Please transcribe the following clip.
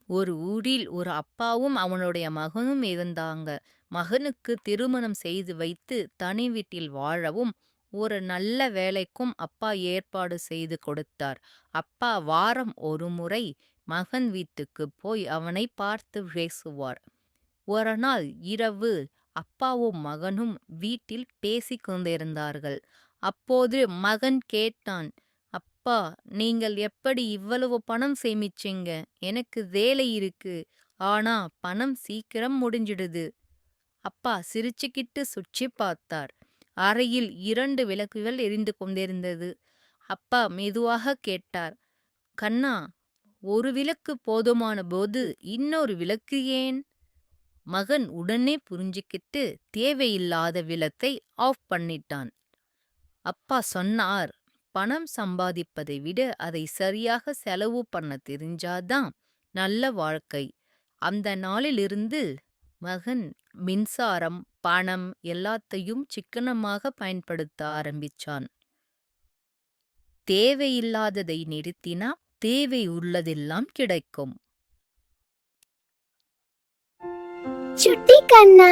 ஒரு ஊரில் ஒரு அப்பாவும் அவனுடைய மகனும் இருந்தாங்க. மகனுக்கு திருமணம் செய்து வைத்து தனி வீட்டில் வாழவும், ஒரு நல்ல வேலைக்கும் அப்பா ஏற்பாடு செய்து கொடுத்தார். அப்பா வாரம் ஒரு முறை மகன் வீட்டுக்குப் போய் அவனைப் பார்த்து பேசுவார். ஒரு நாள் இரவு அப்பாவும் மகனும் வீட்டில் பேசிக் கொண்டிருந்தார்கள். அப்போது மகன் கேட்டான், அப்பா, நீங்கள் எப்படி இவ்வளவு பணம் சேமிச்சீங்க? எனக்கு வேலை இருக்கு. ஆனா பணம் சீக்கிரம் முடிஞ்சிடுது. அப்பா சிரிச்சுக்கிட்டு சுற்றி பார்த்தார். அறையில் 2 விளக்குகள் எரிந்து கொண்டிருந்தது. அப்பா மெதுவாக கேட்டார், கண்ணா, ஒரு விளக்கு போதுமான போது இன்னொரு விளக்கு ஏன்? மகன் உடனே புரிஞ்சுக்கிட்டு தேவையில்லாத விளக்கை ஆஃப் பண்ணிட்டான். அப்பா சொன்னார், பணம் சம்பாதிப்பதை விட அதை சரியாக செலவு பண்ண தெரிஞ்சாதான் நல்ல வாழ்க்கை. அந்த நாளிலிருந்து மகன் மின்சாரம், பணம் எல்லாத்தையும் சிக்கனமாக பயன்படுத்த ஆரம்பிச்சான். தேவையில்லாததை நிறுத்தினா தேவை உள்ளதெல்லாம் கிடைக்கும். சுட்டி கண்ணா